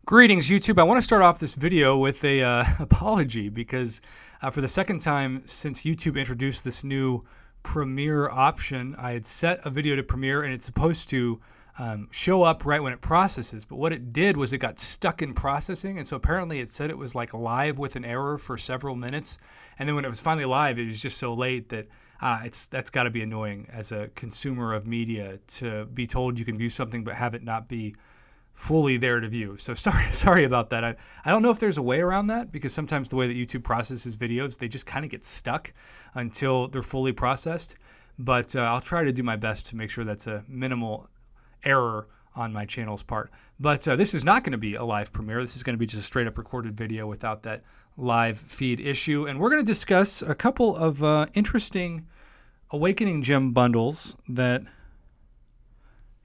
Greetings, YouTube. I want to start off this video with a apology because for the second time since YouTube introduced this new Premiere option, I had set a video to Premiere and it's supposed to show up right when it processes. But what it did was it got stuck in processing, and so apparently it said it was like live with an error for several minutes, and then when it was finally live, it was just so late that that's got to be annoying as a consumer of media to be told you can view something but have it not be fully there to view. So sorry about that. I don't know if there's a way around that, because sometimes the way that YouTube processes videos, they just kind of get stuck until they're fully processed. But I'll try to do my best to make sure that's a minimal error on my channel's part. But this is not going to be a live premiere. This is going to be just a straight up recorded video without that live feed issue. And we're going to discuss a couple of interesting Awakening Gem bundles that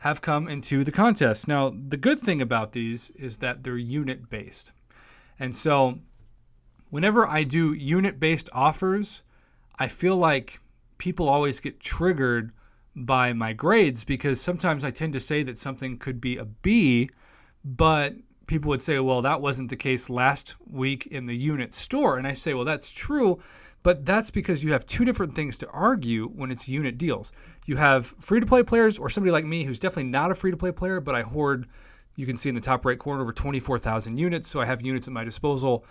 have come into the contest. Now, the good thing about these is that they're unit-based. And so whenever I do unit-based offers, I feel like people always get triggered by my grades, because sometimes I tend to say that something could be a B, but people would say, well, that wasn't the case last week in the unit store. And I say, well, that's true, but that's because you have two different things to argue when it's unit deals. You have free-to-play players, or somebody like me who's definitely not a free-to-play player, but I hoard, you can see in the top right corner, over 24,000 units, so I have units at my disposal,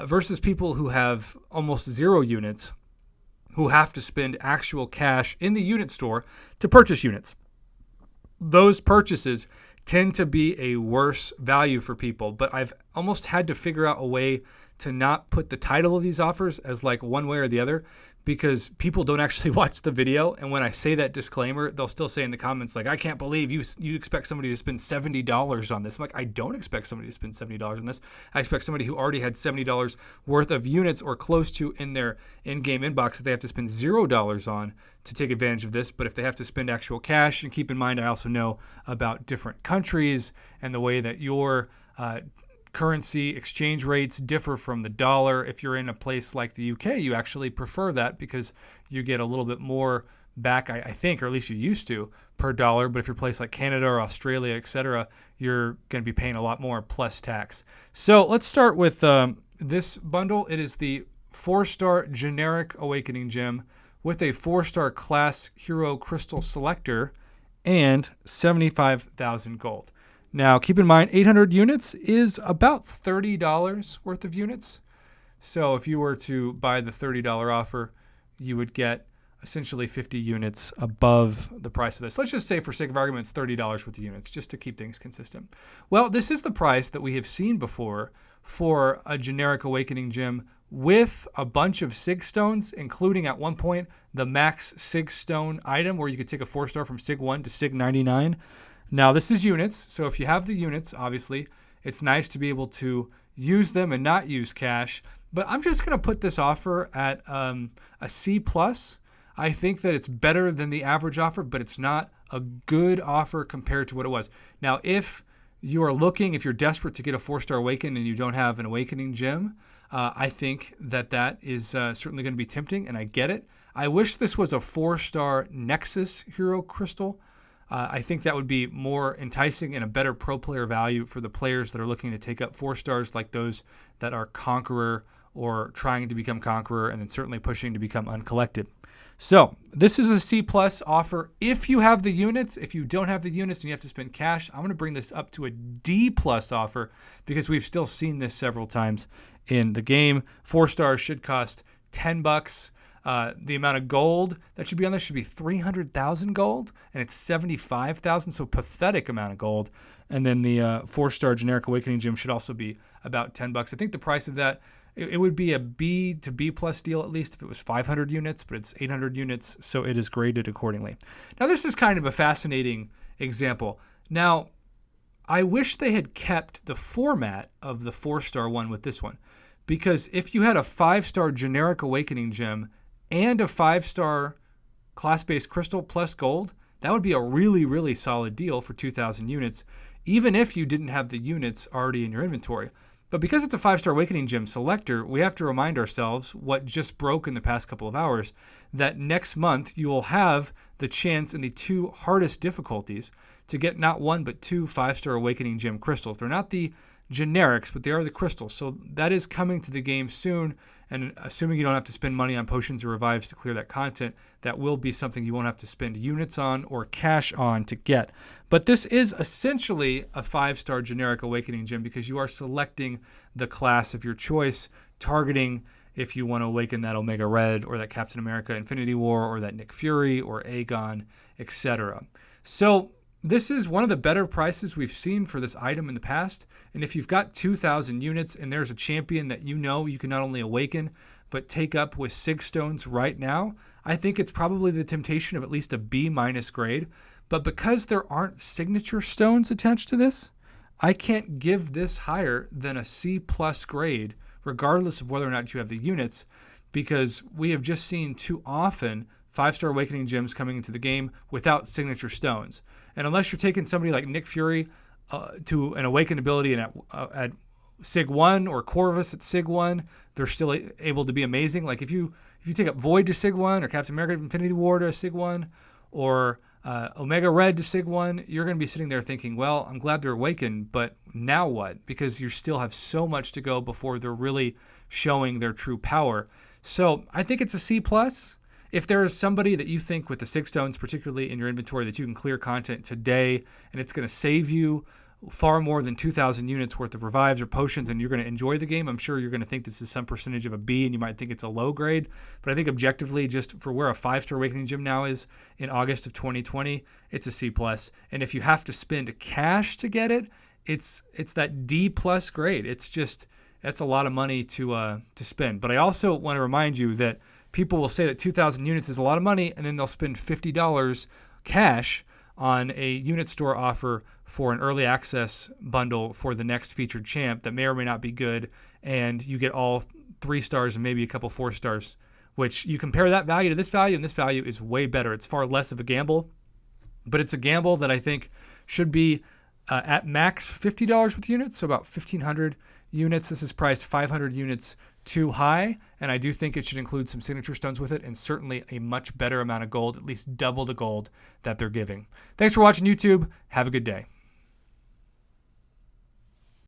versus people who have almost zero units, who have to spend actual cash in the unit store to purchase units. Those purchases tend to be a worse value for people, but I've almost had to figure out a way to not put the title of these offers as like one way or the other, because people don't actually watch the video. And when I say that disclaimer, they'll still say in the comments, like, I can't believe you expect somebody to spend $70 on this. I'm like, I don't expect somebody to spend $70 on this. I expect somebody who already had $70 worth of units or close to in their in-game inbox that they have to spend $0 on to take advantage of this. But if they have to spend actual cash, and keep in mind, I also know about different countries and the way that your currency exchange rates differ from the dollar. If you're in a place like the UK, you actually prefer that because you get a little bit more back, I think, or at least you used to, per dollar. But if you're a place like Canada or Australia, etc., you're going to be paying a lot more plus tax. So let's start with this bundle. It is the 4-star generic Awakening Gem with a 4-star class hero crystal selector and 75,000 gold. Now, keep in mind, 800 units is about $30 worth of units. So if you were to buy the $30 offer, you would get essentially 50 units above the price of this. Let's just say, for sake of argument, it's $30 worth of units, just to keep things consistent. Well, this is the price that we have seen before for a generic Awakening Gem with a bunch of SIG stones, including at one point the max SIG stone item, where you could take a 4-star from SIG 1 to SIG 99. Now, this is units, so if you have the units, obviously, it's nice to be able to use them and not use cash. But I'm just going to put this offer at a C+. I think that it's better than the average offer, but it's not a good offer compared to what it was. Now, if you are looking, if you're desperate to get a 4-star Awaken and you don't have an Awakening Gem, I think that is certainly going to be tempting, and I get it. I wish this was a 4-star Nexus Hero Crystal. I think that would be more enticing and a better pro player value for the players that are looking to take up 4-stars, like those that are Conqueror or trying to become Conqueror, and then certainly pushing to become Uncollected. So this is a C+ offer if you have the units. If you don't have the units and you have to spend cash, I'm going to bring this up to a D+ offer, because we've still seen this several times in the game. 4-stars should cost $10. The amount of gold that should be on this should be 300,000 gold, and it's 75,000, so pathetic amount of gold. And then the 4-star generic Awakening Gem should also be about $10. I think the price of that, it would be a B to B+ deal at least if it was 500 units, but it's 800 units, so it is graded accordingly. Now, this is kind of a fascinating example. Now, I wish they had kept the format of the 4-star one with this one, because if you had a 5-star generic Awakening Gem and a 5-star class-based crystal plus gold, that would be a really, really solid deal for 2,000 units, even if you didn't have the units already in your inventory. But because it's a 5-star Awakening Gem selector, we have to remind ourselves what just broke in the past couple of hours, that next month you will have the chance in the 2 hardest difficulties to get not 1 but 2 5-star Awakening Gem crystals. They're not the generics, but they are the crystals. So that is coming to the game soon. And assuming you don't have to spend money on potions or revives to clear that content, that will be something you won't have to spend units on or cash on to get. But this is essentially a 5-star generic Awakening Gem because you are selecting the class of your choice, targeting if you want to awaken that Omega Red or that Captain America Infinity War or that Nick Fury or Aegon, etc. So this is one of the better prices we've seen for this item in the past. And if you've got 2,000 units and there's a champion that you know you can not only awaken, but take up with Sig Stones right now, I think it's probably the temptation of at least a B- grade. But because there aren't signature stones attached to this, I can't give this higher than a C+ grade, regardless of whether or not you have the units, because we have just seen too often 5-star Awakening Gems coming into the game without signature stones. And unless you're taking somebody like Nick Fury to an awakened ability and at Sig 1 or Corvus at Sig 1, they're still able to be amazing. Like if you take up Void to Sig 1 or Captain America Infinity War to Sig 1 or Omega Red to Sig 1, you're going to be sitting there thinking, well, I'm glad they're awakened, but now what? Because you still have so much to go before they're really showing their true power. So I think it's a C+. If there is somebody that you think with the Sig Stones, particularly in your inventory, that you can clear content today and it's going to save you far more than 2,000 units worth of revives or potions and you're going to enjoy the game, I'm sure you're going to think this is some percentage of a B and you might think it's a low grade. But I think objectively, just for where a 5-star Awakening Gem now is in August of 2020, it's a C+. And if you have to spend cash to get it, it's that D+ grade. It's just, that's a lot of money to spend. But I also want to remind you that people will say that 2,000 units is a lot of money, and then they'll spend $50 cash on a unit store offer for an early access bundle for the next featured champ that may or may not be good, and you get all 3 stars and maybe a couple 4 stars, which you compare that value to this value, and this value is way better. It's far less of a gamble, but it's a gamble that I think should be at max $50 with units, so about 1,500 units. This is priced 500 units too high, and I do think it should include some signature stones with it and certainly a much better amount of gold, at least double the gold that they're giving. Thanks for watching YouTube. Have a good day.